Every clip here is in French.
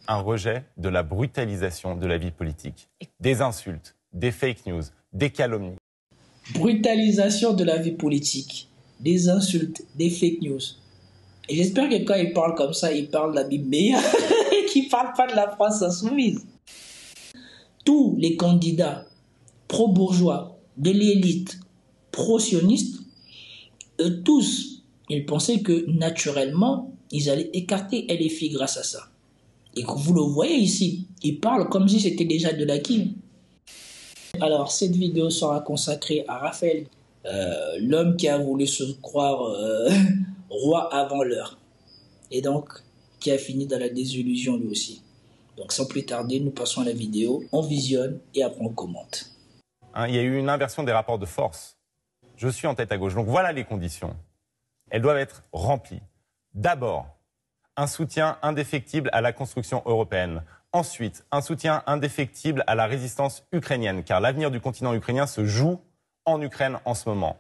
un rejet de la brutalisation de la vie politique. Des insultes, des fake news, des calomnies. Brutalisation de la vie politique, des insultes, des fake news. Et j'espère que quand il parle comme ça, il parle de la Bible meilleure et qu'il ne parle pas de la France insoumise. Tous les candidats pro-bourgeois, de l'élite, pro-sioniste, eux tous, ils pensaient que naturellement, ils allaient écarter LFI grâce à ça. Et que vous le voyez ici, ils parlent comme si c'était déjà de l'acquis. Alors, cette vidéo sera consacrée à Raphaël, l'homme qui a voulu se croire roi avant l'heure. Et donc, qui a fini dans la désillusion lui aussi. Donc, sans plus tarder, nous passons à la vidéo, on visionne et après on commente. Il y a eu une inversion des rapports de force. Je suis en tête à gauche. Donc voilà les conditions. Elles doivent être remplies. D'abord, un soutien indéfectible à la construction européenne. Ensuite, un soutien indéfectible à la résistance ukrainienne, car l'avenir du continent ukrainien se joue en Ukraine en ce moment.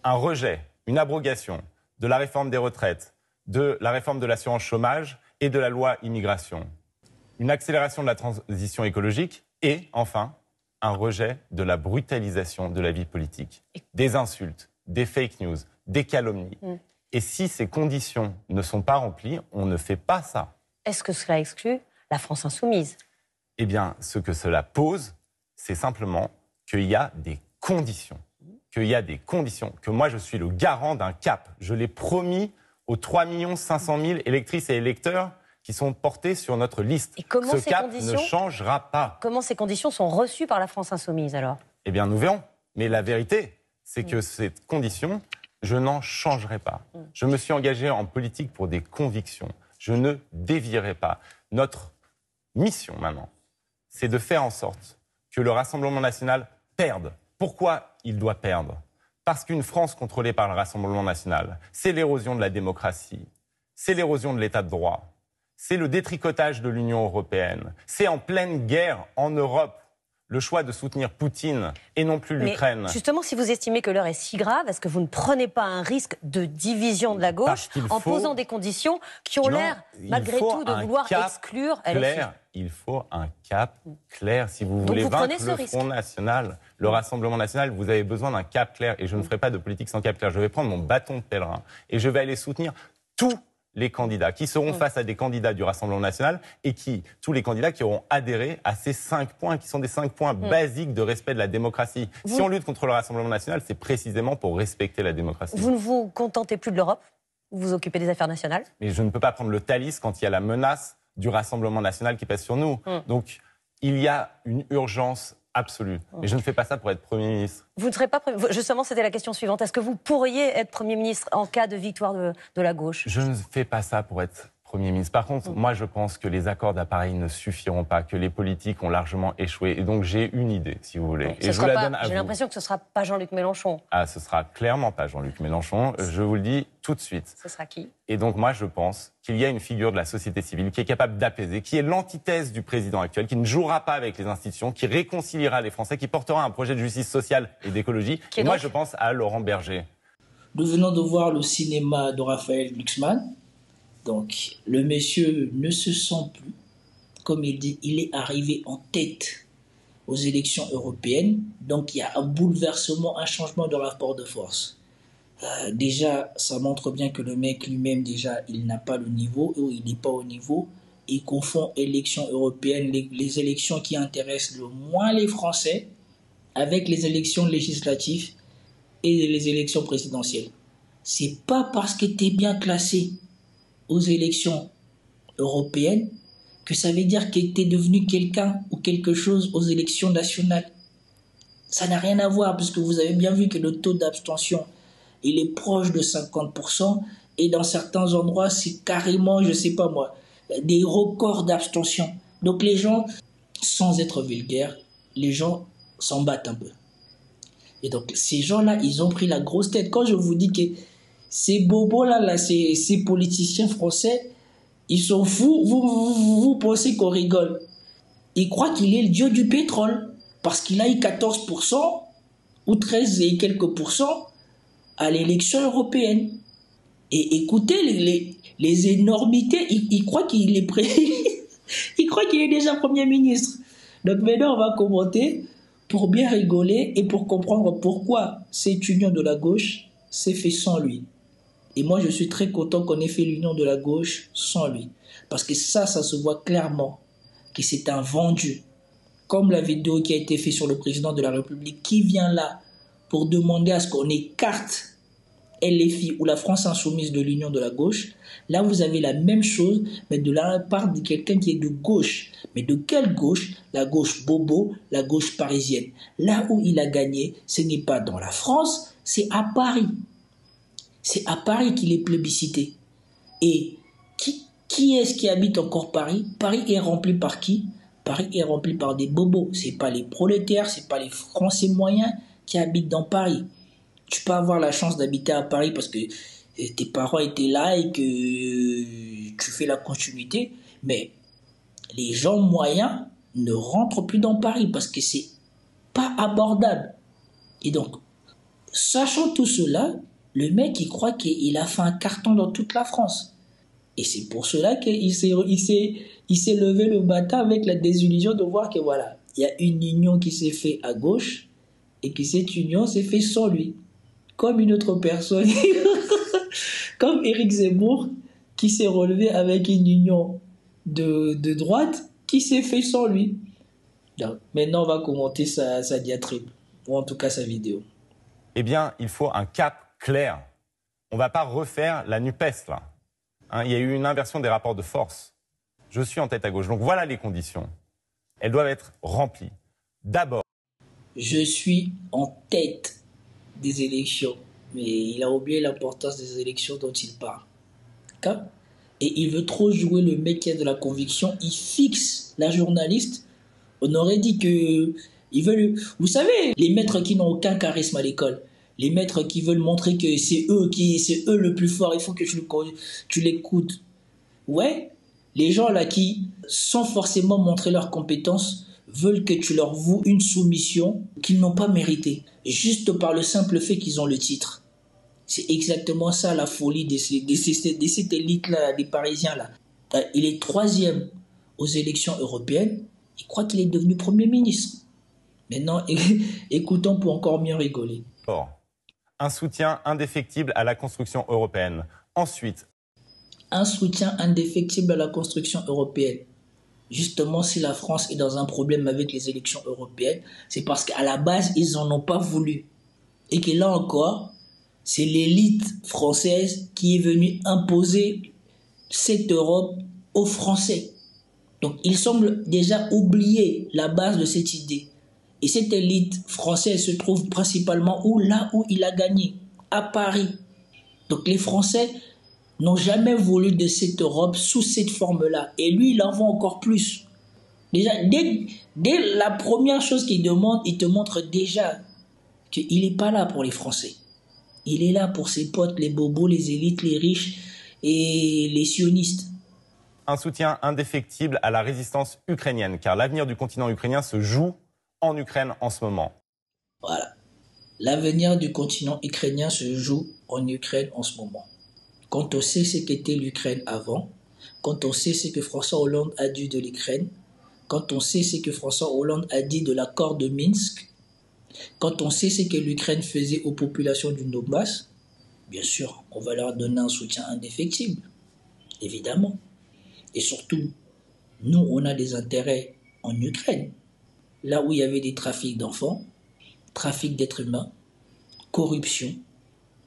Un rejet, une abrogation de la réforme des retraites, de la réforme de l'assurance chômage et de la loi immigration. Une accélération de la transition écologique et, enfin, un rejet de la brutalisation de la vie politique. Des insultes, des fake news, des calomnies. Et si ces conditions ne sont pas remplies, on ne fait pas ça. Est-ce que cela exclut la France insoumise? Eh bien, ce que cela pose, c'est simplement qu'il y a des conditions. Que moi, je suis le garant d'un cap. Je l'ai promis aux 3 500 000 électrices et électeurs qui sont portés sur notre liste. Et comment ce cap ne changera pas. Comment ces conditions sont reçues par la France insoumise, alors? Eh bien, nous verrons. Mais la vérité, c'est que ces conditions, je n'en changerai pas. Je me suis engagé en politique pour des convictions. Je ne dévierai pas. Notre mission, maintenant, c'est de faire en sorte que le Rassemblement national perde. Pourquoi il doit perdre? Parce qu'une France contrôlée par le Rassemblement national, c'est l'érosion de la démocratie, c'est l'érosion de l'état de droit, c'est le détricotage de l'Union européenne, c'est en pleine guerre en Europe le choix de soutenir Poutine et non plus l'Ukraine. Justement, si vous estimez que l'heure est si grave, est-ce que vous ne prenez pas un risque de division de la gauche en posant des conditions qui ont l'air, malgré tout, de vouloir exclure LFI? Il faut un cap clair. Si vous voulez vaincre le Front National, le Rassemblement National, vous avez besoin d'un cap clair. Et je ne ferai pas de politique sans cap clair. Je vais prendre mon bâton de pèlerin et je vais aller soutenir tous les candidats qui seront face à des candidats du Rassemblement National et tous les candidats qui auront adhéré à ces 5 points, qui sont des 5 points basiques de respect de la démocratie. Si on lutte contre le Rassemblement National, c'est précisément pour respecter la démocratie. Vous ne vous contentez plus de l'Europe? Vous vous occupez des affaires nationales? Mais je ne peux pas prendre le Thalys quand il y a la menace du Rassemblement National qui pèse sur nous. Donc, il y a une urgence absolue. Mais je ne fais pas ça pour être Premier ministre. Vous ne serez pas... Justement, c'était la question suivante. Est-ce que vous pourriez être Premier ministre en cas de victoire de la gauche? Je ne fais pas ça pour être Premier ministre. Par contre, moi, je pense que les accords d'appareil ne suffiront pas, que les politiques ont largement échoué. Et donc, j'ai une idée, si vous voulez. Et je vous la donne à vous. J'ai l'impression que ce ne sera pas Jean-Luc Mélenchon. Ah, ce sera clairement pas Jean-Luc Mélenchon. Je vous le dis tout de suite. Ce sera qui? Et donc, moi, je pense qu'il y a une figure de la société civile qui est capable d'apaiser, qui est l'antithèse du président actuel, qui ne jouera pas avec les institutions, qui réconciliera les Français, qui portera un projet de justice sociale et d'écologie. Et moi, je pense à Laurent Berger. Nous venons de voir le cinéma de Raphaël Glucksmann. Donc, le monsieur ne se sent plus. Comme il dit, il est arrivé en tête aux élections européennes. Donc, il y a un bouleversement, un changement de rapport de force. Déjà, ça montre bien que le mec lui-même, déjà, il n'a pas le niveau, ou il n'est pas au niveau. Il confond élections européennes, les élections qui intéressent le moins les Français, avec les élections législatives et les élections présidentielles. C'est pas parce que tu es bien classé aux élections européennes que ça veut dire que tu es devenu quelqu'un ou quelque chose aux élections nationales. Ça n'a rien à voir, puisque vous avez bien vu que le taux d'abstention, il est proche de 50%, et dans certains endroits, c'est carrément, je sais pas moi, des records d'abstention. Donc les gens, sans être vulgaires, les gens s'en battent un peu. Et donc ces gens-là, ils ont pris la grosse tête. Quand je vous dis que ces bobos-là, ces politiciens français, ils sont fous. Vous pensez qu'on rigole. Ils croient qu'il est le dieu du pétrole. Parce qu'il a eu 14% ou 13 et quelques pourcents à l'élection européenne. Et écoutez les énormités. Ils croient qu'il est croit qu'il est déjà Premier ministre. Donc maintenant, on va commenter pour bien rigoler et pour comprendre pourquoi cette union de la gauche s'est faite sans lui. Et moi, je suis très content qu'on ait fait l'union de la gauche sans lui. Parce que ça se voit clairement que c'est un vendu. Comme la vidéo qui a été faite sur le président de la République, qui vient là pour demander à ce qu'on écarte LFI ou la France insoumise de l'union de la gauche. Là, vous avez la même chose, mais de la part de quelqu'un qui est de gauche. Mais de quelle gauche? La gauche bobo, la gauche parisienne. Là où il a gagné, ce n'est pas dans la France, c'est à Paris. C'est à Paris qu'il est plébiscité. Et qui est-ce qui habite encore Paris? Paris est rempli par qui? Paris est rempli par des bobos. Ce n'est pas les prolétaires, ce n'est pas les Français moyens qui habitent dans Paris. Tu peux avoir la chance d'habiter à Paris parce que tes parents étaient là et que tu fais la continuité. Mais les gens moyens ne rentrent plus dans Paris parce que c'est pas abordable. Et donc, sachant tout cela, le mec, il croit qu'il a fait un carton dans toute la France. Et c'est pour cela qu'il s'est levé le matin avec la désillusion de voir que voilà, il y a une union qui s'est faite à gauche et que cette union s'est faite sans lui. Comme une autre personne, comme Éric Zemmour, qui s'est relevé avec une union de droite qui s'est fait sans lui. Donc, maintenant, on va commenter sa diatribe, ou en tout cas sa vidéo. Eh bien, il faut un cap clair. On ne va pas refaire la NUPES, là. Il y a eu une inversion des rapports de force. Je suis en tête à gauche. Donc voilà les conditions. Elles doivent être remplies. D'abord. Je suis en tête des élections. Mais il a oublié l'importance des élections dont il parle. Okay? Et il veut trop jouer le mec qui a de la conviction. Il fixe la journaliste. On aurait dit que... Vous savez, les maîtres qui n'ont aucun charisme à l'école. Les maîtres qui veulent montrer que c'est eux le plus fort. Il faut que tu l'écoutes. Ouais, les gens là qui, sans forcément montrer leurs compétences, veulent que tu leur voues une soumission qu'ils n'ont pas méritée. Juste par le simple fait qu'ils ont le titre. C'est exactement ça la folie de cette élite-là, des Parisiens-là. Il est 3e aux élections européennes. Il croit qu'il est devenu Premier ministre. Maintenant, écoutons pour encore mieux rigoler. Un soutien indéfectible à la construction européenne. Ensuite, un soutien indéfectible à la construction européenne. Justement, si la France est dans un problème avec les élections européennes, c'est parce qu'à la base, ils n'en ont pas voulu. Et que là encore, c'est l'élite française qui est venue imposer cette Europe aux Français. Donc, il semble déjà oublier la base de cette idée. Et cette élite française se trouve principalement là où il a gagné, à Paris. Donc, les Français n'ont jamais voulu de cette Europe sous cette forme-là. Et lui, il en veut encore plus. Déjà, dès la première chose qu'il demande, il te montre déjà qu'il n'est pas là pour les Français. Il est là pour ses potes, les bobos, les élites, les riches et les sionistes. Un soutien indéfectible à la résistance ukrainienne, car l'avenir du continent ukrainien se joue en Ukraine en ce moment. Voilà. L'avenir du continent ukrainien se joue en Ukraine en ce moment. Quand on sait ce qu'était l'Ukraine avant, quand on sait ce que François Hollande a dit de l'Ukraine, quand on sait ce que François Hollande a dit de l'accord de Minsk, quand on sait ce que l'Ukraine faisait aux populations du Donbass, bien sûr, on va leur donner un soutien indéfectible, évidemment. Et surtout, nous, on a des intérêts en Ukraine, là où il y avait des trafics d'enfants, trafic d'êtres humains, corruption.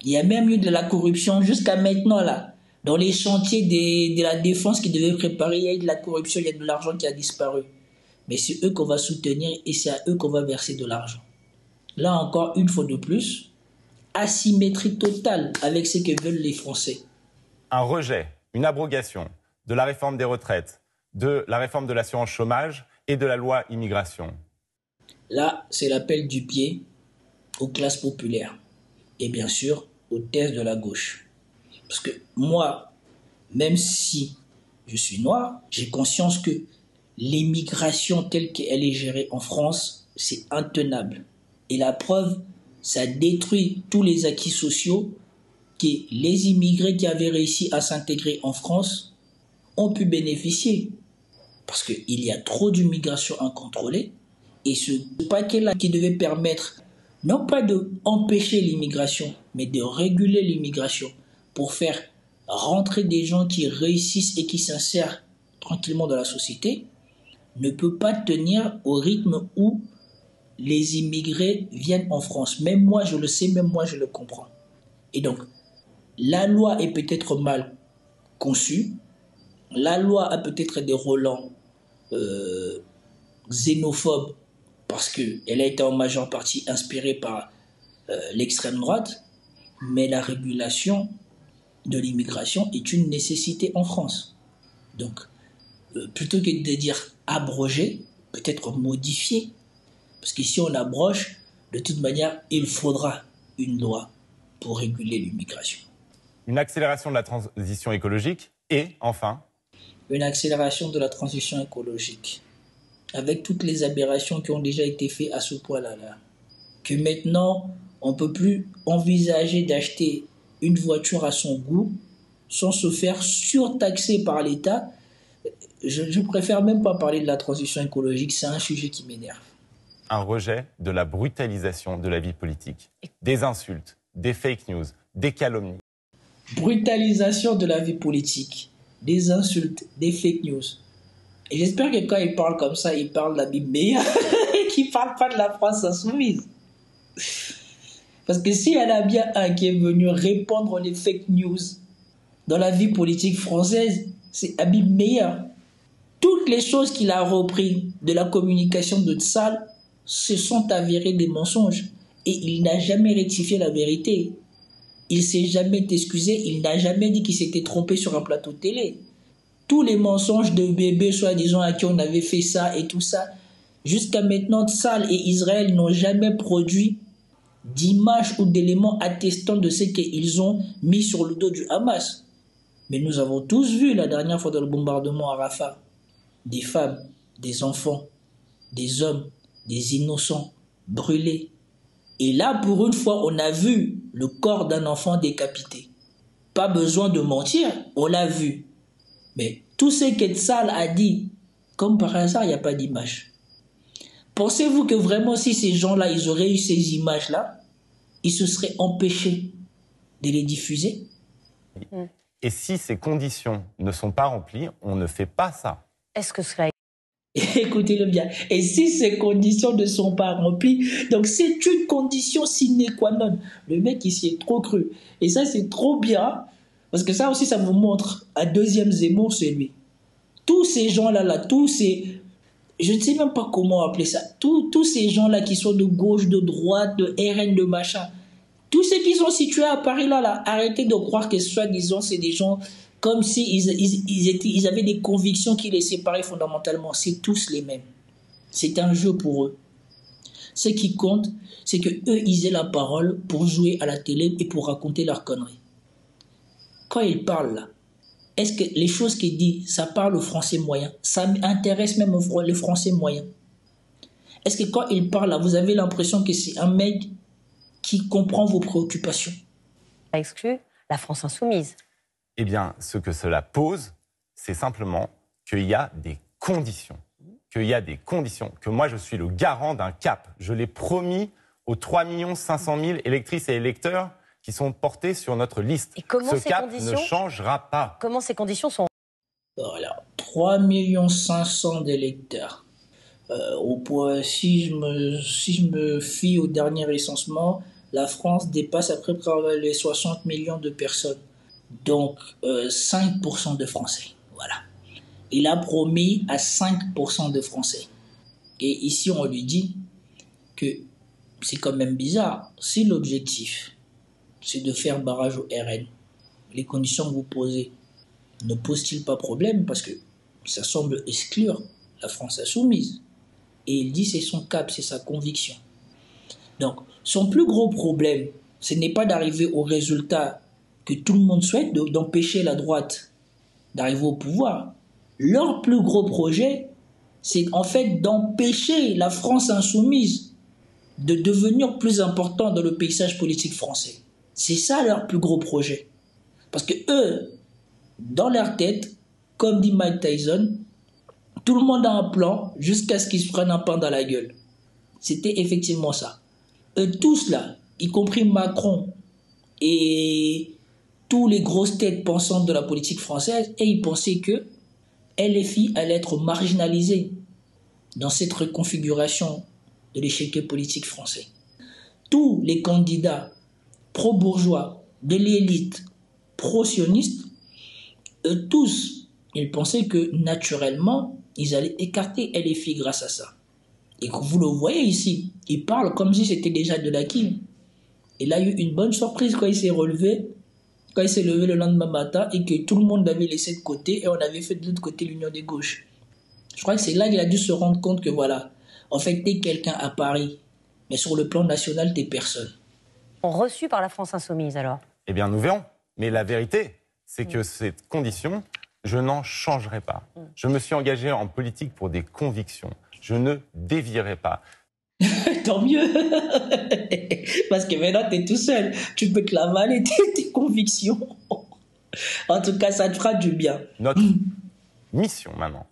Il y a même eu de la corruption jusqu'à maintenant, là. Dans les chantiers de la défense qui devaient préparer, il y a eu de la corruption, il y a de l'argent qui a disparu. Mais c'est eux qu'on va soutenir et c'est à eux qu'on va verser de l'argent. Là encore, une fois de plus, asymétrie totale avec ce que veulent les Français. Un rejet, une abrogation de la réforme des retraites, de la réforme de l'assurance chômage et de la loi immigration. Là, c'est l'appel du pied aux classes populaires et bien sûr aux thèses de la gauche. Parce que moi, même si je suis noir, j'ai conscience que l'immigration telle qu'elle est gérée en France, c'est intenable. Et la preuve, ça détruit tous les acquis sociaux que les immigrés qui avaient réussi à s'intégrer en France ont pu bénéficier. parce qu'il y a trop d'immigration incontrôlée. Et ce paquet-là qui devait permettre, non pas d'empêcher l'immigration, mais de réguler l'immigration pour faire rentrer des gens qui réussissent et qui s'insèrent tranquillement dans la société, ne peut pas tenir au rythme où les immigrés viennent en France. Même moi, je le sais, même moi, je le comprends. Et donc, la loi est peut-être mal conçue, la loi a peut-être des relents xénophobes parce qu'elle a été en majeure partie inspirée par l'extrême droite, mais la régulation de l'immigration est une nécessité en France. Donc, plutôt que de dire abroger, peut-être modifier, parce que si on abroge, de toute manière, il faudra une loi pour réguler l'immigration. Une accélération de la transition écologique et, enfin, une accélération de la transition écologique, avec toutes les aberrations qui ont déjà été faites à ce point-là. Que maintenant, on ne peut plus envisager d'acheter une voiture à son goût sans se faire surtaxer par l'État. Je préfère même pas parler de la transition écologique, c'est un sujet qui m'énerve. Un rejet de la brutalisation de la vie politique, des insultes, des fake news, des calomnies. Brutalisation de la vie politique, des insultes, des fake news. Et j'espère que quand il parle comme ça, il parle de la Bible meilleure et qu'il ne parle pas de la France insoumise. Parce que s'il y en a bien un qui est venu répandre les fake news dans la vie politique française, c'est Habib Meyer. Toutes les choses qu'il a repris de la communication de Tsal se sont avérées des mensonges. Et il n'a jamais rectifié la vérité. Il ne s'est jamais excusé, il n'a jamais dit qu'il s'était trompé sur un plateau de télé. Tous les mensonges de bébés, soi-disant, à qui on avait fait ça et tout ça, jusqu'à maintenant, Tsal et Israël n'ont jamais produit d'images ou d'éléments attestant de ce qu'ils ont mis sur le dos du Hamas. Mais nous avons tous vu la dernière fois dans le bombardement à Rafah, des femmes, des enfants, des hommes, des innocents brûlés. Et là, pour une fois, on a vu le corps d'un enfant décapité. Pas besoin de mentir, on l'a vu. Mais tout ce que Tsal a dit, comme par hasard, il n'y a pas d'image. Pensez-vous que vraiment, si ces gens-là, ils auraient eu ces images-là, ils se seraient empêchés de les diffuser? Et si ces conditions ne sont pas remplies, on ne fait pas ça. Est-ce que cela... Écoutez-le bien. Et si ces conditions ne sont pas remplies, donc c'est une condition sine qua non. Le mec, il s'y est trop cru. Et ça, c'est trop bien. Parce que ça aussi, ça vous montre un deuxième Zemmour, c'est lui. Tous ces gens-là, tous ces... Je ne sais même pas comment appeler ça. Tous ces gens-là qui sont de gauche, de droite, de RN, de machin. Tous ceux qui sont situés à Paris, là, arrêtez de croire que soi-disant, c'est des gens comme s'ils ils avaient des convictions qui les séparaient fondamentalement. C'est tous les mêmes. C'est un jeu pour eux. Ce qui compte, c'est qu'eux, ils aient la parole pour jouer à la télé et pour raconter leurs conneries. Quand ils parlent là, est-ce que les choses qu'ils disent, ça parle au français moyen? Ça intéresse même le français moyen? Est-ce que quand ils parlent là, vous avez l'impression que c'est un mec qui comprend vos préoccupations? Exclu la France insoumise. Eh bien, ce que cela pose, c'est simplement qu'il y a des conditions. Que moi, je suis le garant d'un cap. Je l'ai promis aux 3 500 000 électrices et électeurs qui sont portés sur notre liste. Et comment ce cap ne changera pas. Comment ces conditions sont... Voilà, 3 500 000 d'électeurs. Si je me fie au dernier recensement, la France dépasse à peu près les 60 millions de personnes. Donc 5% de Français. Voilà. Il a promis à 5% de Français. Et ici, on lui dit que c'est quand même bizarre. Si l'objectif, c'est de faire barrage au RN, les conditions que vous posez ne posent-ils pas problème? Parce que ça semble exclure la France insoumise. Et il dit c'est son cap, c'est sa conviction. Donc, son plus gros problème, ce n'est pas d'arriver au résultat que tout le monde souhaite, d'empêcher la droite d'arriver au pouvoir. Leur plus gros projet, c'est en fait d'empêcher la France insoumise de devenir plus important dans le paysage politique français. C'est ça leur plus gros projet. Parce que eux, dans leur tête, comme dit Mike Tyson, Tout le monde a un plan jusqu'à ce qu'ils se prennent un pain dans la gueule. C'était effectivement ça. Tous là, y compris Macron et tous les grosses têtes pensantes de la politique française, et ils pensaient que LFI allait être marginalisé dans cette reconfiguration de l'échiquier politique français. Tous les candidats pro-bourgeois, de l'élite, pro-sionistes, tous, ils pensaient que naturellement, ils allaient écarter LFI grâce à ça. Et vous le voyez ici, il parle comme si c'était déjà de l'acquis. Il a eu une bonne surprise quand il s'est relevé, quand il s'est levé le lendemain matin et que tout le monde l'avait laissé de côté et on avait fait de l'autre côté l'union des gauches. Je crois que c'est là qu'il a dû se rendre compte que voilà, en fait, t'es quelqu'un à Paris, mais sur le plan national, t'es personne. Reçu par la France insoumise alors? Eh bien, nous verrons. Mais la vérité, c'est que cette condition, je n'en changerai pas. Je me suis engagé en politique pour des convictions. Je ne dévierai pas. Tant mieux. Parce que maintenant, tu es tout seul. Tu peux te l'avaler, tes convictions. En tout cas, ça te fera du bien. Notre mission, maintenant,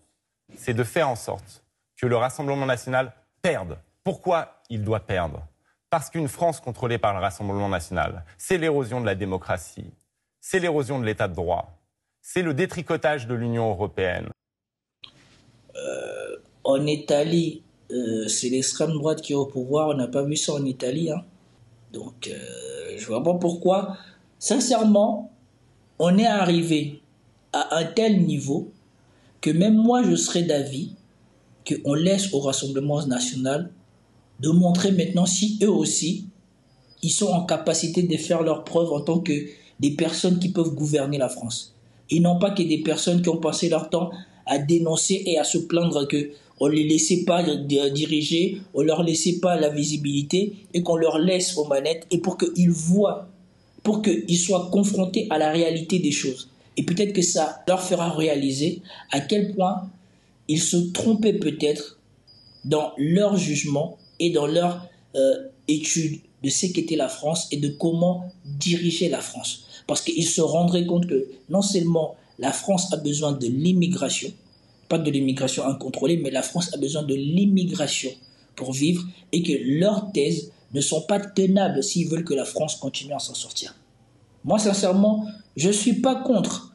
c'est de faire en sorte que le Rassemblement national perde. Pourquoi il doit perdre? Parce qu'une France contrôlée par le Rassemblement national, c'est l'érosion de la démocratie, c'est l'érosion de l'état de droit, c'est le détricotage de l'Union européenne. En Italie, c'est l'extrême droite qui est au pouvoir. On n'a pas vu ça en Italie. Hein. Donc, je vois pas pourquoi. Sincèrement, on est arrivé à un tel niveau que même moi, je serais d'avis qu'on laisse au Rassemblement national de montrer maintenant si eux aussi, ils sont en capacité de faire leurs preuves en tant que des personnes qui peuvent gouverner la France. Et non pas que des personnes qui ont passé leur temps à dénoncer et à se plaindre qu'on ne les laissait pas diriger, on ne leur laissait pas la visibilité et qu'on leur laisse aux manettes et pour qu'ils voient, pour qu'ils soient confrontés à la réalité des choses. Et peut-être que ça leur fera réaliser à quel point ils se trompaient peut-être dans leur jugement et dans leur étude de ce qu'était la France et de comment diriger la France. Parce qu'ils se rendraient compte que non seulement la France a besoin de l'immigration, pas de l'immigration incontrôlée, mais la France a besoin de l'immigration pour vivre et que leurs thèses ne sont pas tenables s'ils veulent que la France continue à s'en sortir. Moi, sincèrement, je ne suis pas contre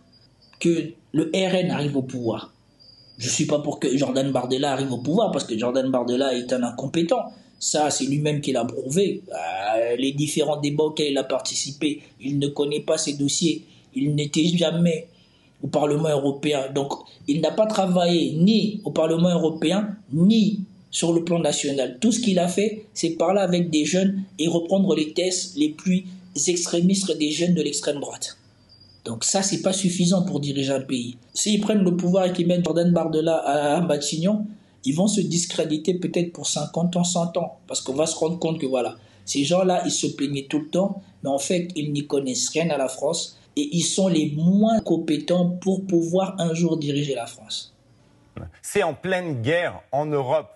que le RN arrive au pouvoir. Je ne suis pas pour que Jordan Bardella arrive au pouvoir parce que Jordan Bardella est un incompétent. Ça, c'est lui-même qui l'a prouvé. Les différents débats auxquels il a participé, il ne connaît pas ses dossiers. Il n'était jamais au Parlement européen. Donc, il n'a pas travaillé ni au Parlement européen, ni sur le plan national. Tout ce qu'il a fait, c'est parler avec des jeunes et reprendre les thèses les plus extrémistes des jeunes de l'extrême droite. Donc ça, c'est pas suffisant pour diriger un pays. S'ils prennent le pouvoir et qu'ils mettent Jordan Bardella à Matignon, ils vont se discréditer peut-être pour 50 ans, 100 ans. Parce qu'on va se rendre compte que voilà, ces gens-là, ils se plaignaient tout le temps, mais en fait, ils n'y connaissent rien à la France et ils sont les moins compétents pour pouvoir un jour diriger la France. C'est en pleine guerre en Europe.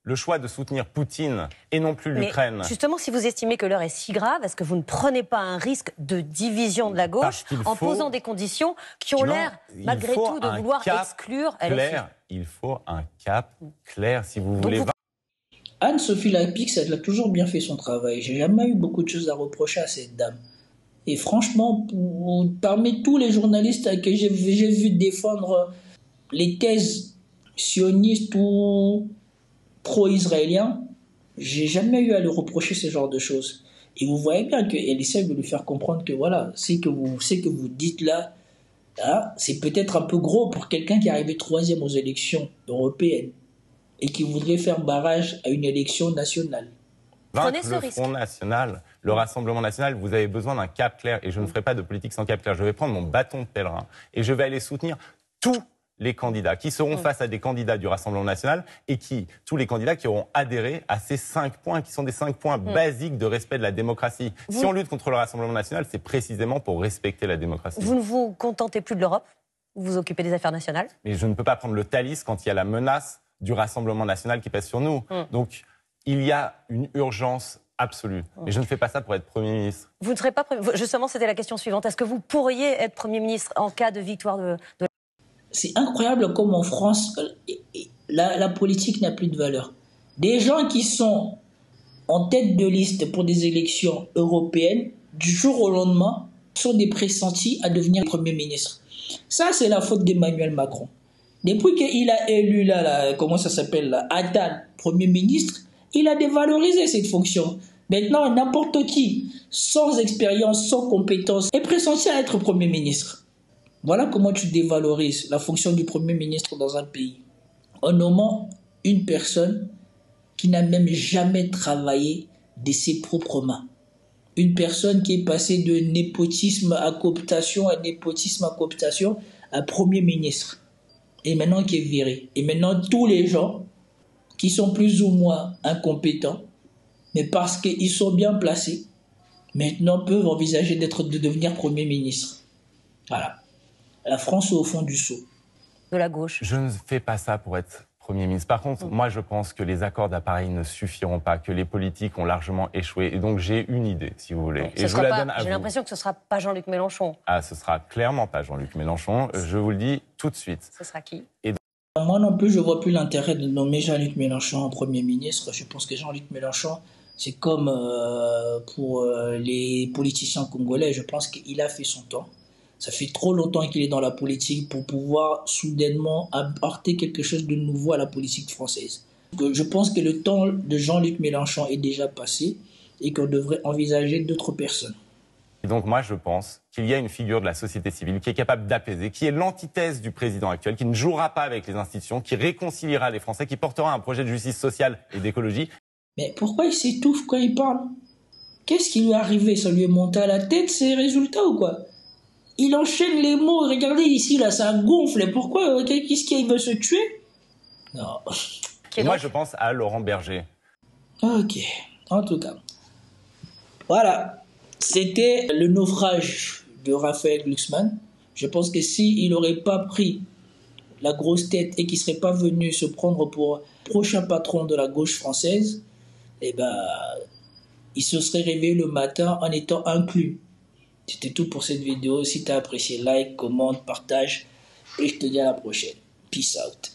Le choix de soutenir Poutine et non plus l'Ukraine. Mais justement, si vous estimez que l'heure est si grave, est-ce que vous ne prenez pas un risque de division de la gauche en posant des conditions qui ont l'air, malgré tout, de vouloir exclure LFI? Il faut un cap clair, si vous voulez. Anne-Sophie Lapix, elle a toujours bien fait son travail. J'ai jamais eu beaucoup de choses à reprocher à cette dame. Et franchement, parmi tous les journalistes que j'ai vu défendre les thèses sionistes ou pro-israélien, j'ai jamais eu à lui reprocher ce genre de choses. Et vous voyez bien qu'elle essaie de lui faire comprendre que voilà, ce que vous dites là, c'est peut-être un peu gros pour quelqu'un qui est arrivé 3e aux élections européennes et qui voudrait faire barrage à une élection nationale. Vaincre le Front National, le Rassemblement National, vous avez besoin d'un cap clair et je ne ferai pas de politique sans cap clair. Je vais prendre mon bâton de pèlerin et je vais aller soutenir tous les candidats qui seront face à des candidats du Rassemblement national et tous les candidats qui auront adhéré à ces 5 points qui sont des 5 points basiques de respect de la démocratie. Si on lutte contre le Rassemblement national, c'est précisément pour respecter la démocratie. Vous ne vous contentez plus de l'Europe? Vous vous occupez des affaires nationales? Mais je ne peux pas prendre le Thalys quand il y a la menace du Rassemblement national qui pèse sur nous. Donc, il y a une urgence absolue. Et je ne fais pas ça pour être Premier ministre. Vous ne serez pas Justement, c'était la question suivante. Est-ce que vous pourriez être Premier ministre en cas de victoire de c'est incroyable comme en France, la politique n'a plus de valeur. Des gens qui sont en tête de liste pour des élections européennes, du jour au lendemain, sont des pressentis à devenir Premier ministre. Ça, c'est la faute d'Emmanuel Macron. Depuis qu'il a élu, comment ça s'appelle, Attal, Premier ministre, il a dévalorisé cette fonction. Maintenant, n'importe qui, sans expérience, sans compétence, est pressenti à être Premier ministre. Voilà comment tu dévalorises la fonction du Premier ministre dans un pays. En nommant une personne qui n'a même jamais travaillé de ses propres mains. Une personne qui est passée de népotisme à cooptation, à Premier ministre. Et maintenant qui est viré. Et maintenant, tous les gens qui sont plus ou moins incompétents, mais parce qu'ils sont bien placés, maintenant peuvent envisager de devenir Premier ministre. Voilà. La France est au fond du seau. De la gauche. Je ne fais pas ça pour être Premier ministre. Par contre, moi, je pense que les accords d'appareil ne suffiront pas, que les politiques ont largement échoué. Et donc, j'ai une idée, si vous voulez. Et je vous la donne à vous. J'ai l'impression que ce ne sera pas Jean-Luc Mélenchon. Ah, ce sera clairement pas Jean-Luc Mélenchon. Je vous le dis tout de suite. Ce sera qui ? Moi non plus, je ne vois plus l'intérêt de nommer Jean-Luc Mélenchon en Premier ministre. Je pense que Jean-Luc Mélenchon, c'est comme pour les politiciens congolais. Je pense qu'il a fait son temps. Ça fait trop longtemps qu'il est dans la politique pour pouvoir soudainement apporter quelque chose de nouveau à la politique française. Je pense que le temps de Jean-Luc Mélenchon est déjà passé et qu'on devrait envisager d'autres personnes. Et donc moi, je pense qu'il y a une figure de la société civile qui est capable d'apaiser, qui est l'antithèse du président actuel, qui ne jouera pas avec les institutions, qui réconciliera les Français, qui portera un projet de justice sociale et d'écologie. Mais pourquoi il s'étouffe quand il parle ? Qu'est-ce qui lui est arrivé ? Ça lui est monté à la tête, ces résultats ou quoi ? Il enchaîne les mots. Regardez ici, là, ça gonfle. Pourquoi ? Qu'est-ce qu'il veut se tuer ? Non. Moi, je pense à Laurent Berger. Ok. En tout cas. Voilà. C'était le naufrage de Raphaël Glucksmann. Je pense que s'il n'aurait pas pris la grosse tête et qu'il ne serait pas venu se prendre pour prochain patron de la gauche française, eh ben, il se serait réveillé le matin en étant inclus. C'était tout pour cette vidéo. Si tu as apprécié, like, commente, partage. Et je te dis à la prochaine. Peace out.